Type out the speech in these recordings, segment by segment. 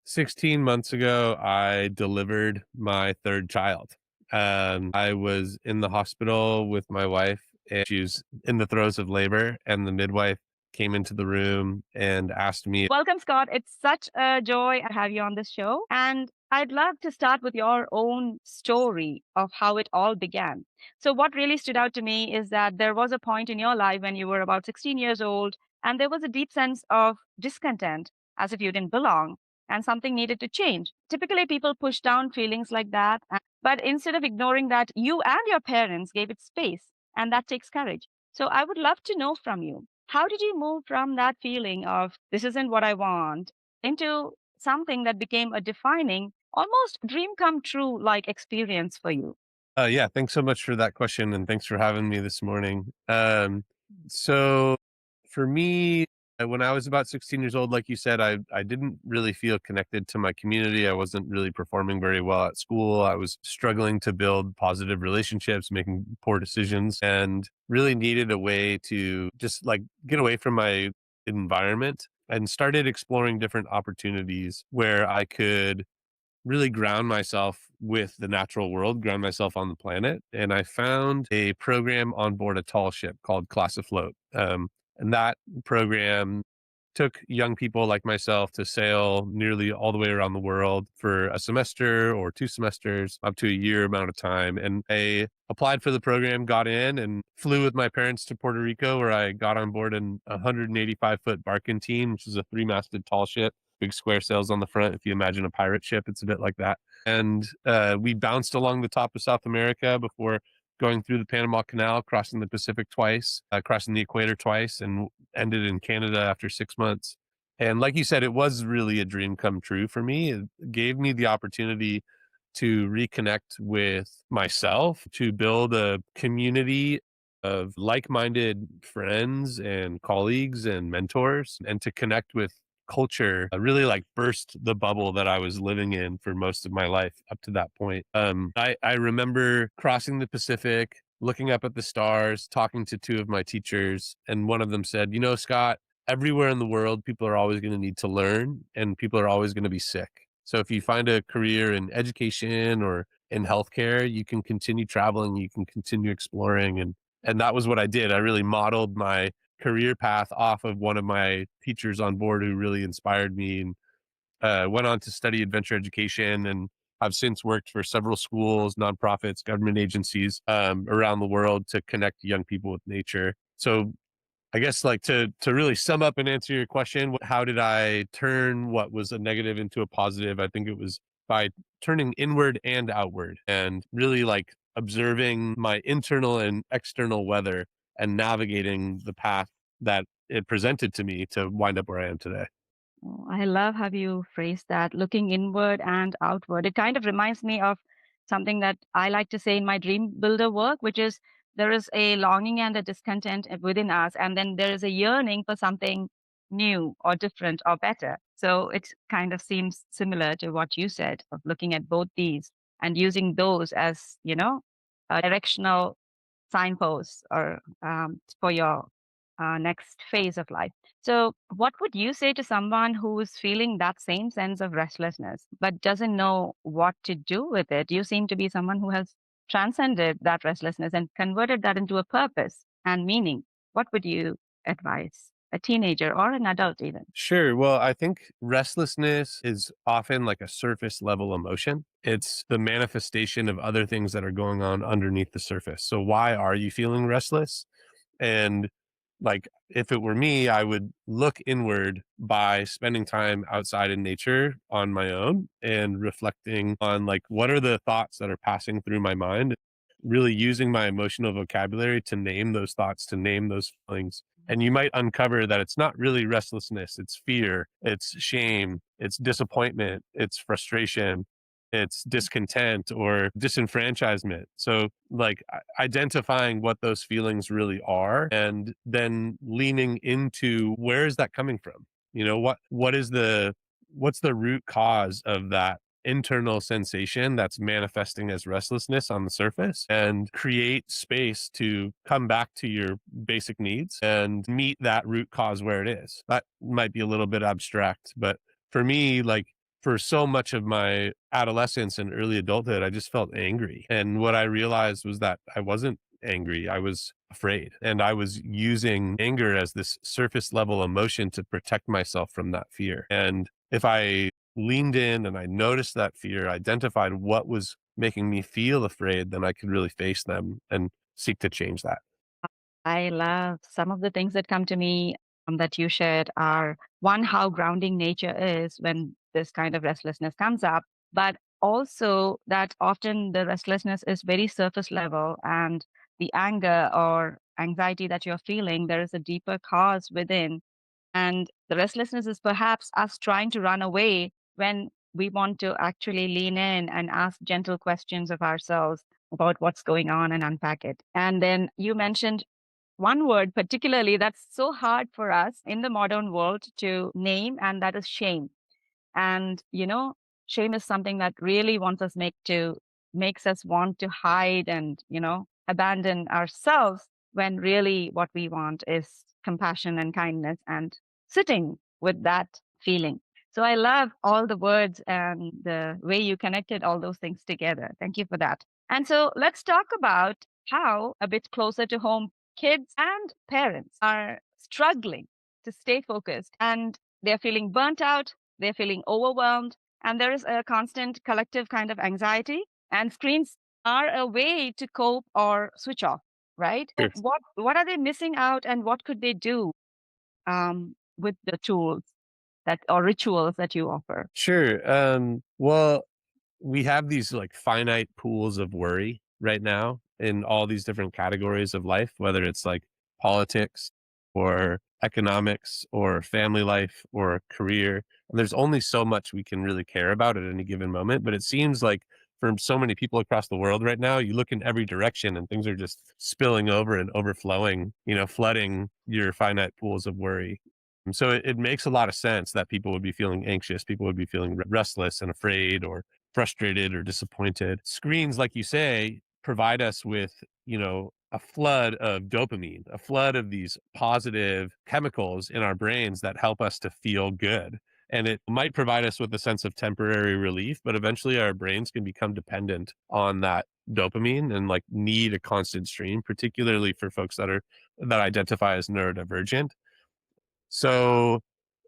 16 months ago, I delivered my third child. I was in the hospital with my wife, and she was in the throes of labor, and the midwife came into the room and asked me. Welcome, Scott. It's such a joy to have you on this show. And I'd love to start with your own story of how it all began. So, what really stood out to me is that there was a point in your life when you were about 16 years old, and there was a deep sense of discontent, as if you didn't belong and something needed to change. Typically, people push down feelings like that. But instead of ignoring that, you and your parents gave it space, and that takes courage. So, I would love to know from you, how did you move from that feeling of this isn't what I want into something that became a defining, almost dream come true like experience for you? Yeah, thanks so much for that question, and thanks for having me this morning. So for me, when I was about 16 years old, like you said, I didn't really feel connected to my community. I wasn't really performing very well at school. I was struggling to build positive relationships, making poor decisions, and really needed a way to just like get away from my environment and started exploring different opportunities where I could really ground myself with the natural world, ground myself on the planet. And I found a program on board a tall ship called Class Afloat. And that program took young people like myself to sail nearly all the way around the world for a semester or 2 semesters, up to a year amount of time. And I applied for the program, got in, and flew with my parents to Puerto Rico, where I got on board an 185-foot barkentine, which is a three-masted tall ship, big square sails on the front. If you imagine a pirate ship, it's a bit like that. And we bounced along the top of South America before going through the Panama Canal, crossing the Pacific twice, crossing the equator twice, and ended in Canada after 6 months. And like you said, it was really a dream come true for me. It gave me the opportunity to reconnect with myself, to build a community of like minded friends and colleagues and mentors, and to connect with culture, really like burst the bubble that I was living in for most of my life up to that point. I remember crossing the Pacific, looking up at the stars, talking to two of my teachers, and one of them said, "You know, Scott, everywhere in the world, people are always going to need to learn and people are always going to be sick. So if you find a career in education or in healthcare, you can continue traveling, you can continue exploring." And that was what I did. I really modeled my career path off of one of my teachers on board who really inspired me, and went on to study adventure education, and I've since worked for several schools, nonprofits, government agencies around the world to connect young people with nature. So I guess like to really sum up and answer your question, how did I turn what was a negative into a positive? I think it was by turning inward and outward and really like observing my internal and external weather and navigating the path that it presented to me to wind up where I am today. Oh, I love how you phrase that, looking inward and outward. It kind of reminds me of something that I like to say in my dream builder work, which is there is a longing and a discontent within us, and then there is a yearning for something new or different or better. So it kind of seems similar to what you said of looking at both these and using those as, directional signposts or for your next phase of life. So, what would you say to someone who is feeling that same sense of restlessness but doesn't know what to do with it? You seem to be someone who has transcended that restlessness and converted that into a purpose and meaning. What would you advise a teenager or an adult, even? Sure. Well, I think restlessness is often like a surface level emotion. It's the manifestation of other things that are going on underneath the surface. So, why are you feeling restless? And like, if it were me, I would look inward by spending time outside in nature on my own and reflecting on like, what are the thoughts that are passing through my mind? Really using my emotional vocabulary to name those thoughts, to name those feelings. And you might uncover that it's not really restlessness, it's fear, it's shame, it's disappointment, it's frustration, it's discontent or disenfranchisement. So, like, identifying what those feelings really are and then leaning into where is that coming from? What's the root cause of that internal sensation that's manifesting as restlessness on the surface, and create space to come back to your basic needs and meet that root cause where it is. That might be a little bit abstract, but for me, like, for so much of my adolescence and early adulthood, I just felt angry. And what I realized was that I wasn't angry, I was afraid. And I was using anger as this surface level emotion to protect myself from that fear. And if I leaned in and I noticed that fear, identified what was making me feel afraid, then I could really face them and seek to change that. I love some of the things that come to me that you shared are one, how grounding nature is when this kind of restlessness comes up, but also that often the restlessness is very surface level and the anger or anxiety that you're feeling, there is a deeper cause within. And the restlessness is perhaps us trying to run away when we want to actually lean in and ask gentle questions of ourselves about what's going on and unpack it. And then you mentioned one word particularly that's so hard for us in the modern world to name, and that is shame. And, shame is something that really wants us makes us want to hide and, abandon ourselves when really what we want is compassion and kindness and sitting with that feeling. So I love all the words and the way you connected all those things together. Thank you for that. And so let's talk about how a bit closer to home kids and parents are struggling to stay focused and they're feeling burnt out, they're feeling overwhelmed, and there is a constant collective kind of anxiety. And screens are a way to cope or switch off, right? So Sure. what are they missing out, and what could they do with the tools that or rituals that you offer? Sure. Well, we have these like finite pools of worry right now in all these different categories of life, whether it's like politics or economics or family life or career. And there's only so much we can really care about at any given moment. But it seems like for so many people across the world right now, you look in every direction and things are just spilling over and overflowing, flooding your finite pools of worry. And so it makes a lot of sense that people would be feeling anxious, people would be feeling restless and afraid or frustrated or disappointed. Screens, like you say, provide us with, a flood of dopamine, a flood of these positive chemicals in our brains that help us to feel good. And it might provide us with a sense of temporary relief, but eventually our brains can become dependent on that dopamine and like need a constant stream, particularly for folks that identify as neurodivergent. So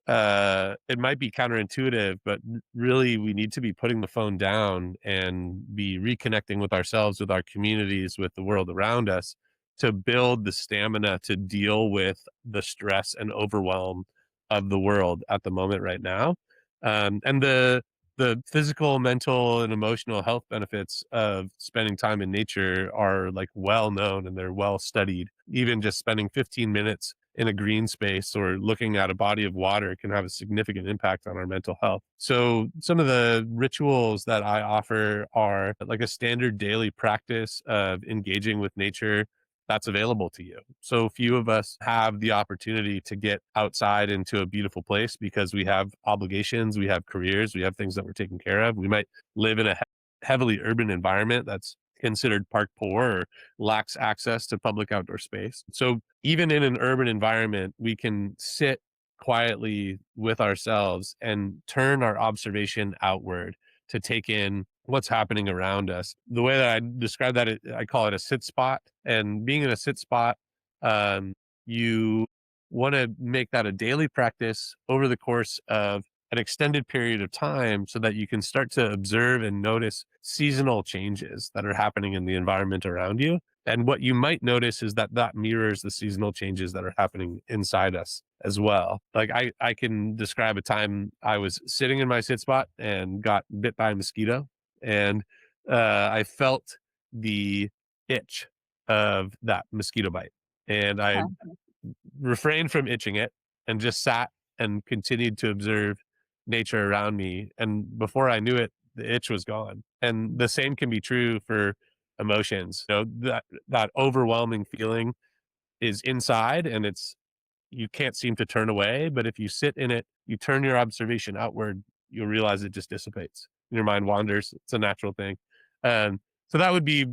it might be counterintuitive, but really we need to be putting the phone down and be reconnecting with ourselves, with our communities, with the world around us to build the stamina to deal with the stress and overwhelm of the world at the moment right now. And the physical, mental, and emotional health benefits of spending time in nature are like well known and they're well studied. Even just spending 15 minutes in a green space or looking at a body of water can have a significant impact on our mental health. So some of the rituals that I offer are like a standard daily practice of engaging with nature that's available to you. So few of us have the opportunity to get outside into a beautiful place because we have obligations, we have careers, we have things that we're taking care of. We might live in a heavily urban environment that's considered park poor or lacks access to public outdoor space. So even in an urban environment, we can sit quietly with ourselves and turn our observation outward to take in what's happening around us. The way that I describe that, I call it a sit spot. And being in a sit spot, you want to make that a daily practice over the course of an extended period of time so that you can start to observe and notice seasonal changes that are happening in the environment around you. And what you might notice is that that mirrors the seasonal changes that are happening inside us as well. Like I can describe a time I was sitting in my sit spot and got bit by a mosquito, and I felt the itch of that mosquito bite, and I refrained from itching it and just sat and continued to observe nature around me. And before I knew it, the itch was gone. And the same can be true for emotions. That overwhelming feeling is inside and you can't seem to turn away, but if you sit in it, you turn your observation outward, you'll realize it just dissipates. Your mind wanders. It's a natural thing. Um, so that would be,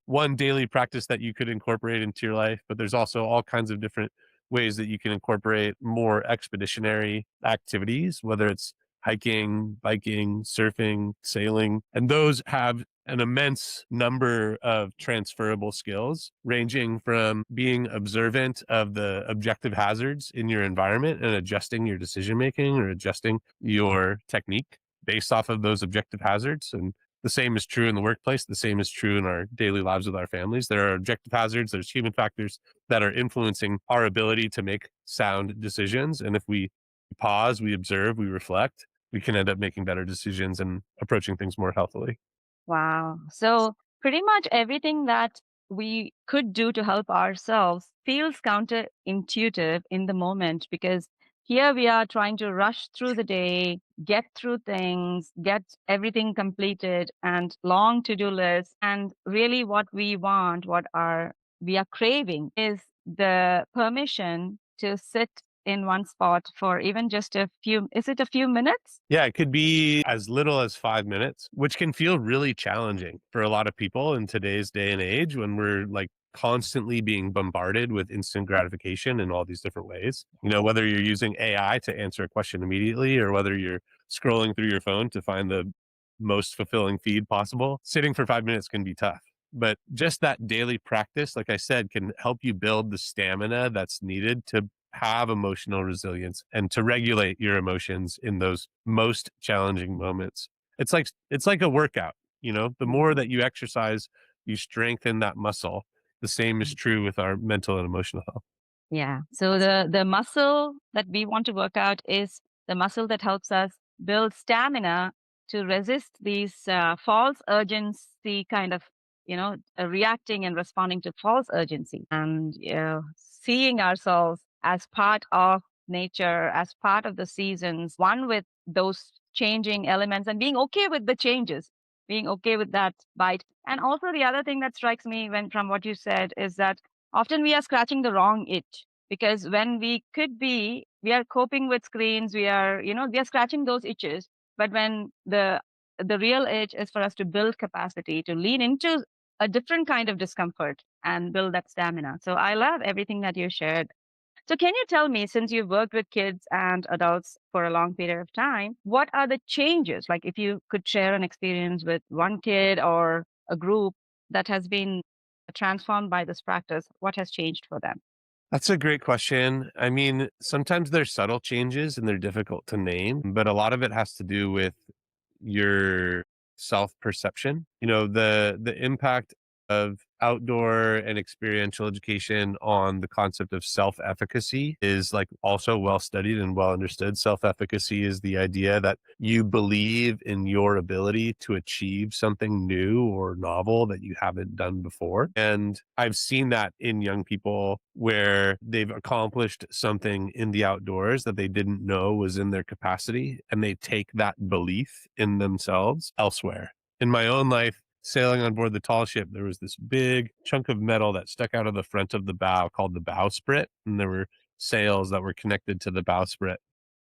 one daily practice that you could incorporate into your life, but there's also all kinds of different ways that you can incorporate more expeditionary activities, whether it's hiking, biking, surfing, sailing, and those have an immense number of transferable skills, ranging from being observant of the objective hazards in your environment and adjusting your decision making or adjusting your technique based off of those objective hazards. And the same is true in the workplace. The same is true in our daily lives with our families. There are objective hazards, there's human factors that are influencing our ability to make sound decisions. And if we pause, we observe, we reflect, we can end up making better decisions and approaching things more healthily. Wow. So pretty much everything that we could do to help ourselves feels counterintuitive in the moment because here we are trying to rush through the day, get through things, get everything completed and long to-do lists. And really what we want, what our we are craving is the permission to sit in one spot for even just a few, is it a few minutes? Yeah, it could be as little as 5 minutes, which can feel really challenging for a lot of people in today's day and age when we're like constantly being bombarded with instant gratification in all these different ways. You know, whether you're using AI to answer a question immediately or whether you're scrolling through your phone to find the most fulfilling feed possible, sitting for 5 minutes can be tough. But just that daily practice, like I said, can help you build the stamina that's needed to have emotional resilience and to regulate your emotions in those most challenging moments. It's like a workout, you know, the more Mhm. that you exercise, you strengthen that muscle. The same is true with our mental and emotional health. Yeah. So the muscle that we want to work out is the muscle that helps us build stamina to resist these false urgency kind of reacting and responding to false urgency and seeing ourselves as part of nature, as part of the seasons, one with those changing elements and being okay with the changes, being okay with that bite. And also the other thing that strikes me when from what you said is that often we are scratching the wrong itch because when we could be, we are coping with screens, we are scratching those itches. But when the real itch is for us to build capacity, to lean into a different kind of discomfort and build that stamina. So I love everything that you shared. So can you tell me, since you've worked with kids and adults for a long period of time, what are the changes? Like if you could share an experience with one kid or a group that has been transformed by this practice, what has changed for them? That's a great question. I mean, sometimes there's subtle changes and they're difficult to name, but a lot of it has to do with your self-perception. You know, the impact of outdoor and experiential education on the concept of self-efficacy is like also well studied and well understood. Self-efficacy is the idea that you believe in your ability to achieve something new or novel that you haven't done before. And I've seen that in young people where they've accomplished something in the outdoors that they didn't know was in their capacity, and they take that belief in themselves elsewhere. In my own life, sailing on board the tall ship, there was this big chunk of metal that stuck out of the front of the bow called the bowsprit, and there were sails that were connected to the bowsprit.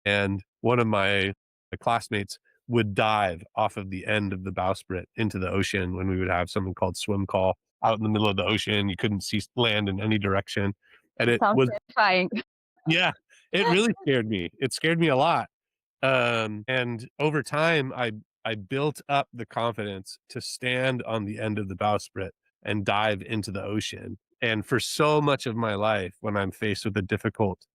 And one of my classmates would dive off of the end of the bowsprit into the ocean when we would have something called swim call out in the middle of the ocean. You couldn't see land in any direction. And It it sounds was, terrifying. yeah, it really scared me. It scared me a lot. And over time, I built up the confidence to stand on the end of the bowsprit and dive into the ocean. And for so much of my life, when I'm faced with a difficult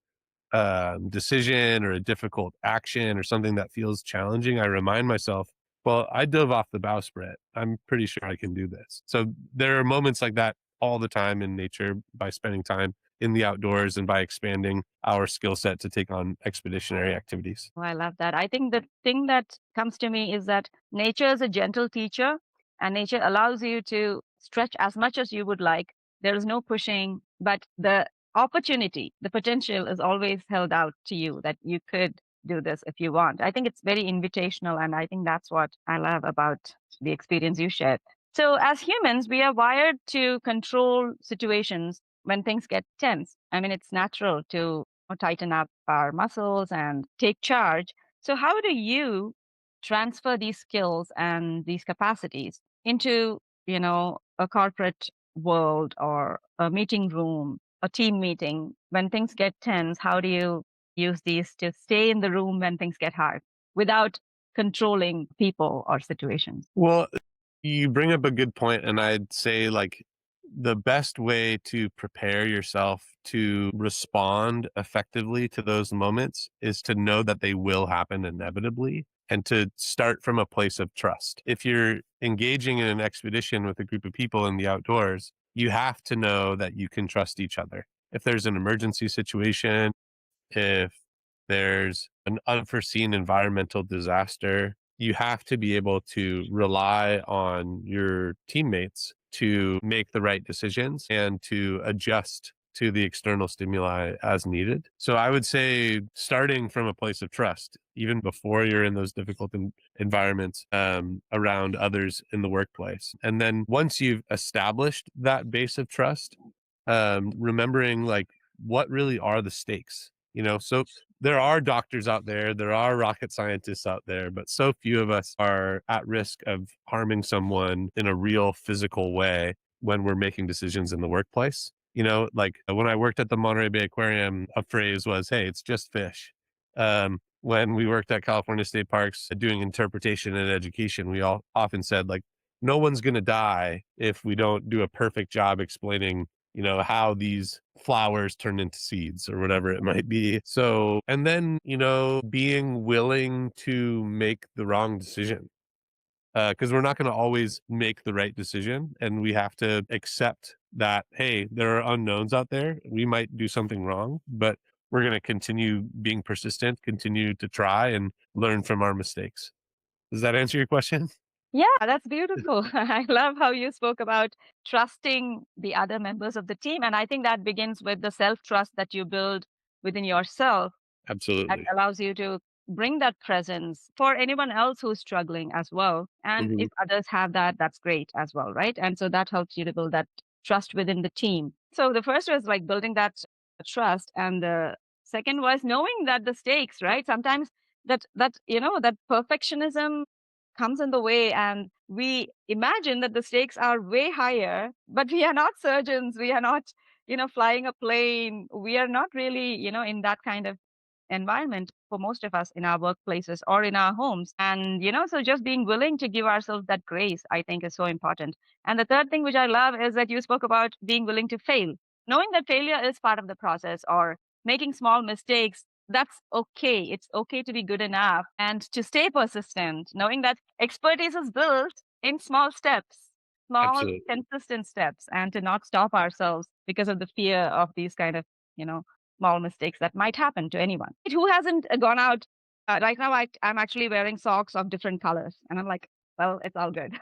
decision or a difficult action or something that feels challenging, I remind myself, well, I dove off the bowsprit. I'm pretty sure I can do this. So there are moments like that all the time in nature by spending time in the outdoors and by expanding our skill set to take on expeditionary activities. Oh, I love that. I think the thing that comes to me is that nature is a gentle teacher and nature allows you to stretch as much as you would like. There is no pushing, but the opportunity, the potential is always held out to you that you could do this if you want. I think it's very invitational. And I think that's what I love about the experience you shared. So, as humans, we are wired to control situations when things get tense. I mean, it's natural to tighten up our muscles and take charge. So, how do you transfer these skills and these capacities into, a corporate world or a meeting room, a team meeting? When things get tense, how do you use these to stay in the room when things get hard? without controlling people or situations. Well, you bring up a good point, and I'd say like the best way to prepare yourself to respond effectively to those moments is to know that they will happen inevitably and to start from a place of trust. If you're engaging in an expedition with a group of people in the outdoors, you have to know that you can trust each other. If there's an emergency situation, if there's an unforeseen environmental disaster, you have to be able to rely on your teammates to make the right decisions and to adjust to the external stimuli as needed. So I would say starting from a place of trust, even before you're in those difficult environments around others in the workplace. And then once you've established that base of trust, remembering like what really are the stakes, so there are doctors out there, there are rocket scientists out there, but so few of us are at risk of harming someone in a real physical way when we're making decisions in the workplace. Like when I worked at the Monterey Bay Aquarium, a phrase was, "Hey, it's just fish." When we worked at California State Parks doing interpretation and education, we all often said, like, no one's going to die if we don't do a perfect job explaining how these flowers turn into seeds or whatever it might be. So, and then, being willing to make the wrong decision. Because we're not going to always make the right decision. And we have to accept that, hey, there are unknowns out there. We might do something wrong, but we're going to continue being persistent, continue to try and learn from our mistakes. Does that answer your question? Yeah, that's beautiful. I love how you spoke about trusting the other members of the team. And I think that begins with the self trust that you build within yourself that Absolutely. allows you to bring that presence for anyone else who's struggling as well. And Hmm. if others have that, that's great as well, right? And so that helps you to build that trust within the team. So the first was like building that trust, and the second was knowing that the stakes, right? Sometimes that perfectionism comes in the way, and we imagine that the stakes are way higher, but we are not surgeons, we are not flying a plane, we are not really in that kind of environment for most of us in our workplaces or in our homes. And, so just being willing to give ourselves that grace, I think, is so important. And the third thing which I love is that you spoke about being willing to fail, knowing that failure is part of the process, or making small mistakes. That's okay. It's okay to be good enough and to stay persistent, knowing that expertise is built in small steps, small, Absolutely. consistent steps, and to not stop ourselves because of the fear of these kind of, you know, small mistakes that might happen to anyone. Who hasn't gone out? Right now, I'm actually wearing socks of different colors, and I'm like, well, it's all good.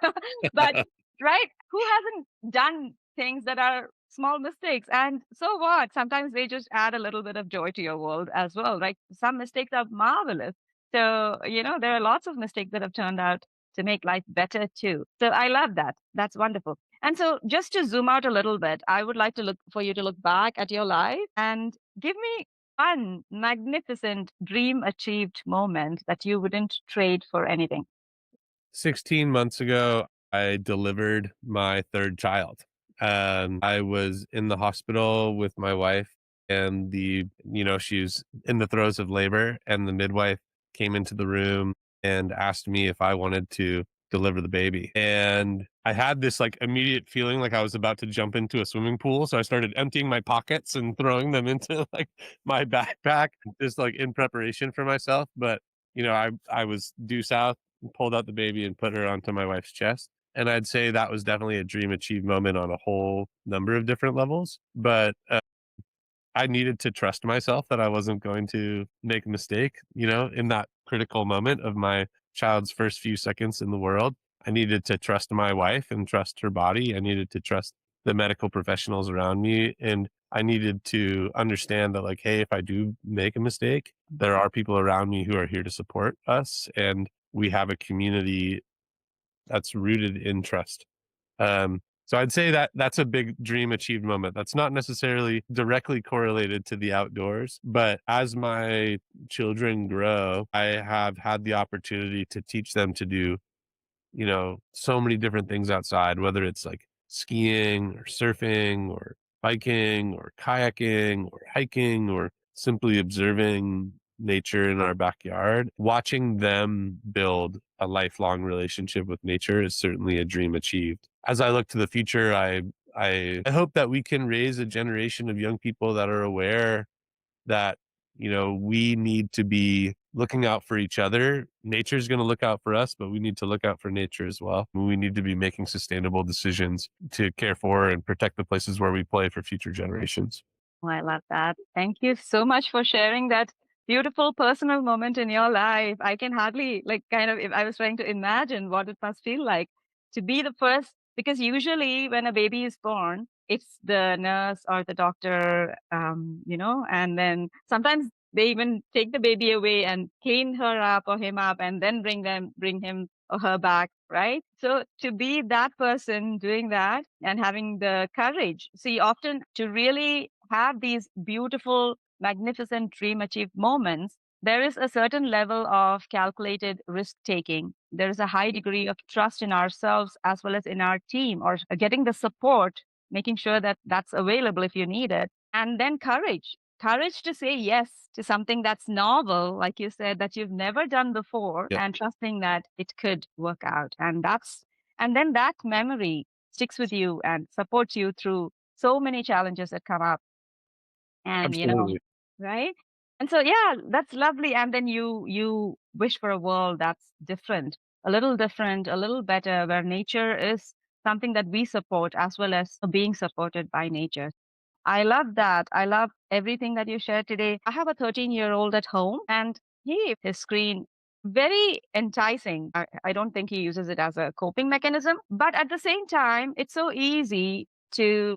But right, who hasn't done things that are small mistakes? And so what? Sometimes they just add a little bit of joy to your world as well, right? Some mistakes are marvelous. So there are lots of mistakes that have turned out to make life better too. So I love that. That's wonderful. And so just to zoom out a little bit, I would like to look for you to look back at your life and give me one magnificent dream achieved moment that you wouldn't trade for anything. 16 months ago, I delivered my third child. I was in the hospital with my wife, and she's in the throes of labor, and the midwife came into the room and asked me if I wanted to deliver the baby. And I had this like immediate feeling like I was about to jump into a swimming pool. So I started emptying my pockets and throwing them into like my backpack, just like in preparation for myself. But I was due south, pulled out the baby and put her onto my wife's chest. And I'd say that was definitely a dream achieved moment on a whole number of different levels. But I needed to trust myself that I wasn't going to make a mistake, in that critical moment of my child's first few seconds in the world. I needed to trust my wife and trust her body. I needed to trust the medical professionals around me. And I needed to understand that, like, hey, if I do make a mistake, there are people around me who are here to support us. And we have a community that's rooted in trust. So I'd say that that's a big dream achieved moment. That's not necessarily directly correlated to the outdoors, but as my children grow, I have had the opportunity to teach them to do, so many different things outside, whether it's like skiing or surfing or biking or kayaking or hiking or simply observing nature in our backyard, watching them build a lifelong relationship with nature is certainly a dream achieved. As I look to the future, I hope that we can raise a generation of young people that are aware that, we need to be looking out for each other. Nature's going to look out for us, but we need to look out for nature as well. We need to be making sustainable decisions to care for and protect the places where we play for future generations. Oh, I love that. Thank you so much for sharing that beautiful personal moment in your life. I can hardly, like, kind of, if I was trying to imagine what it must feel like to be the first, because usually when a baby is born, it's the nurse or the doctor, and then sometimes they even take the baby away and clean her up or him up and then bring him or her back, right? So to be that person doing that and having the courage, see, often to really have these beautiful, magnificent dream achieved moments, there is a certain level of calculated risk taking. There is a high degree of trust in ourselves as well as in our team, or getting the support, making sure that that's available if you need it. And then courage to say yes to something that's novel, like you said, that you've never done before, Yeah, and trusting that it could work out. And then that memory sticks with you and supports you through so many challenges that come up. And, absolutely. right? And so, yeah, that's lovely. And then you wish for a world that's different, a little better, where nature is something that we support as well as being supported by nature. I love that. I love everything that you shared today. I have a 13-year-old at home, and his screen very enticing. I don't think he uses it as a coping mechanism, but at the same time, it's so easy to,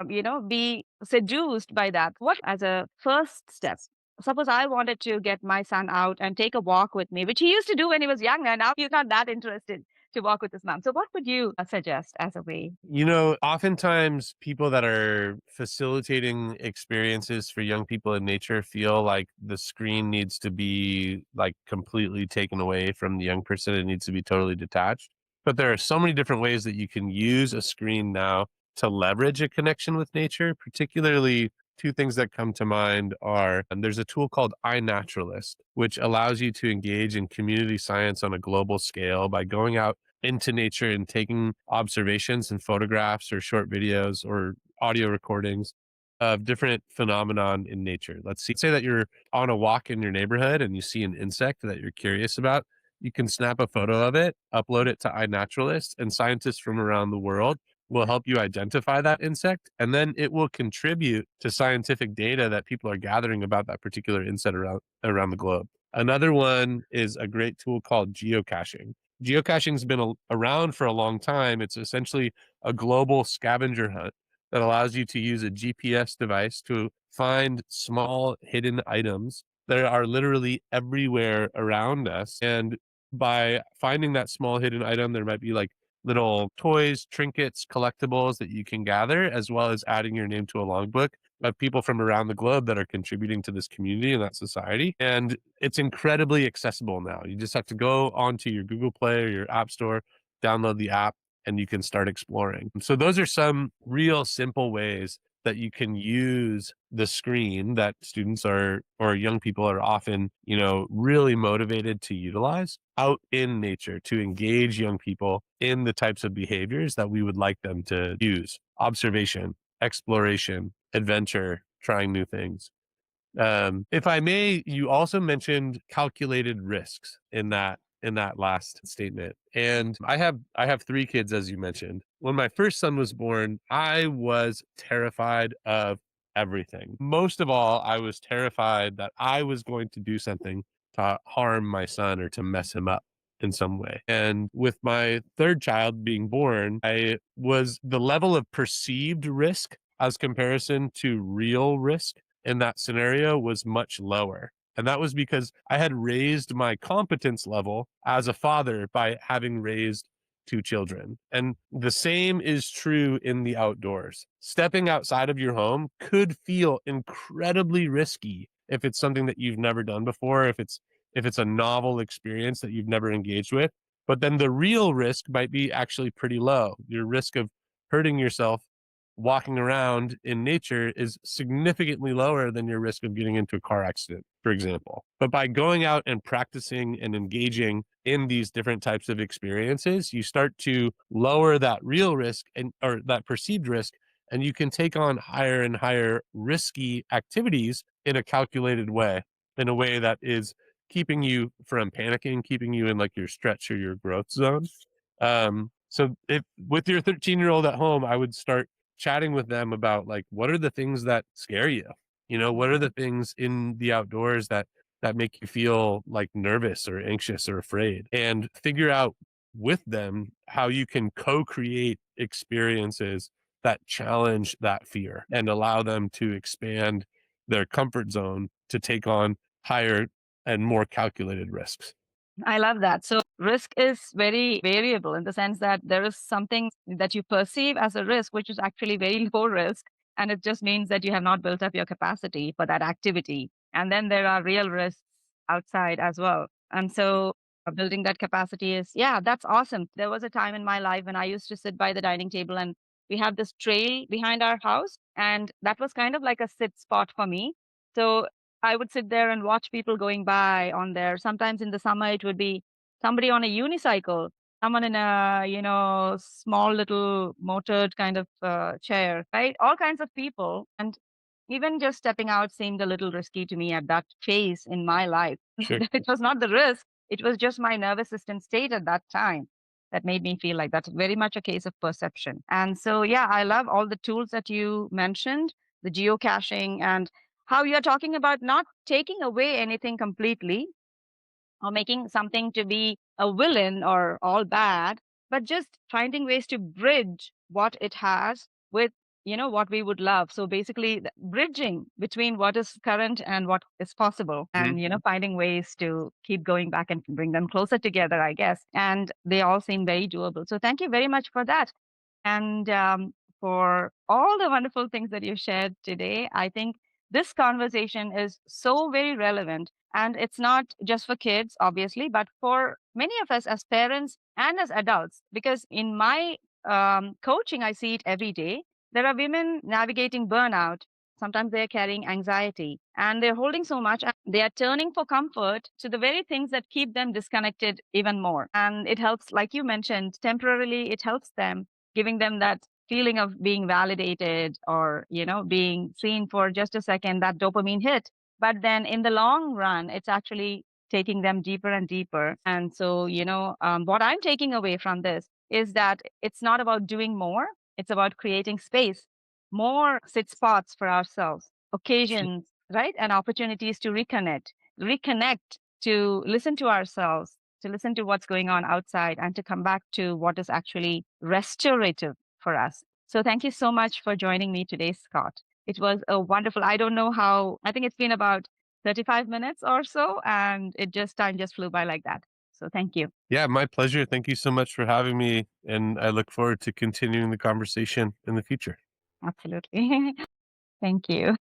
be seduced by that. What as a first step? Suppose I wanted to get my son out and take a walk with me, which he used to do when he was younger. Now he's not that interested to walk with his mom. So what would you suggest as a way? Oftentimes people that are facilitating experiences for young people in nature feel like the screen needs to be like completely taken away from the young person. It needs to be totally detached. But there are so many different ways that you can use a screen now to leverage a connection with nature. Particularly, two things that come to mind are, and there's a tool called iNaturalist, which allows you to engage in community science on a global scale by going out into nature and taking observations and photographs or short videos or audio recordings of different phenomenon in nature. Say that you're on a walk in your neighborhood and you see an insect that you're curious about. You can snap a photo of it, upload it to iNaturalist, and scientists from around the world will help you identify that insect, and then it will contribute to scientific data that people are gathering about that particular insect around the globe. Another one is a great tool called geocaching. Geocaching's been around for a long time. It's essentially a global scavenger hunt that allows you to use a GPS device to find small hidden items that are literally everywhere around us. And by finding that small hidden item, there might be like little toys, trinkets, collectibles that you can gather, as well as adding your name to a logbook of people from around the globe that are contributing to this community and that society. And it's incredibly accessible now. You just have to go onto your Google Play or your App Store, download the app, and you can start exploring. So those are some real simple ways that you can use the screen that students are or young people are often, really motivated to utilize out in nature to engage young people in the types of behaviors that we would like them to use. Observation, exploration, adventure, trying new things. If I may, you also mentioned calculated risks in that last statement. And I have three kids, as you mentioned. When my first son was born, I was terrified of everything. Most of all, I was terrified that I was going to do something to harm my son or to mess him up in some way. And with my third child being born, I was the level of perceived risk as comparison to real risk in that scenario was much lower. And that was because I had raised my competence level as a father by having raised two children. And the same is true in the outdoors. Stepping outside of your home could feel incredibly risky if it's something that you've never done before, if it's a novel experience that you've never engaged with. But then the real risk might be actually pretty low. Your risk of hurting yourself walking around in nature is significantly lower than your risk of getting into a car accident, for example. But by going out and practicing and engaging in these different types of experiences, you start to lower that real risk and or that perceived risk, and you can take on higher and higher risky activities in a calculated way, in a way that is keeping you from panicking, keeping you in like your stretch or your growth zone. So if with your 13-year-old at home, I would start chatting with them about like what are the things that scare you? You know, what are the things in the outdoors that make you feel like nervous or anxious or afraid? And figure out with them how you can co-create experiences that challenge that fear and allow them to expand their comfort zone to take on higher and more calculated risks. I love that. So risk is very variable in the sense that there is something that you perceive as a risk, which is actually very low risk. And it just means that you have not built up your capacity for that activity. And then there are real risks outside as well. And so building that capacity is, yeah, that's awesome. There was a time in my life when I used to sit by the dining table and we have this trail behind our house. And that was kind of like a sit spot for me. So I would sit there and watch people going by on there. Sometimes in the summer, it would be somebody on a unicycle, someone in a, small little motored kind of chair, right? All kinds of people. And even just stepping out seemed a little risky to me at that phase in my life. Sure. It was not the risk, it was just my nervous system state at that time that made me feel like that's very much a case of perception. And so, yeah, I love all the tools that you mentioned, the geocaching and how you're talking about not taking away anything completely or making something to be a villain or all bad, but just finding ways to bridge what it has with, what we would love. So basically, bridging between what is current and what is possible, Mhm. and finding ways to keep going back and bring them closer together, I guess. And they all seem very doable. So thank you very much for that. And for all the wonderful things that you shared today. I think this conversation is so very relevant. And it's not just for kids, obviously, but for many of us as parents and as adults. Because in my coaching, I see it every day. There are women navigating burnout. Sometimes they're carrying anxiety and they're holding so much. And they are turning for comfort to the very things that keep them disconnected even more. And it helps, like you mentioned, temporarily, it helps them giving them that feeling of being validated or being seen for just a second, that dopamine hit. But then in the long run it's actually taking them deeper and deeper. And so what I'm taking away from this is that it's not about doing more, it's about creating space, more sit spots for ourselves, occasions, right, and opportunities to reconnect, to listen to ourselves, to listen to what's going on outside and to come back to what is actually restorative for us. So thank you so much for joining me today, Scott. It was a wonderful, I don't know how, I think it's been about 35 minutes or so, and time just flew by like that. So thank you. Yeah, my pleasure. Thank you so much for having me, and I look forward to continuing the conversation in the future. Absolutely. Thank you.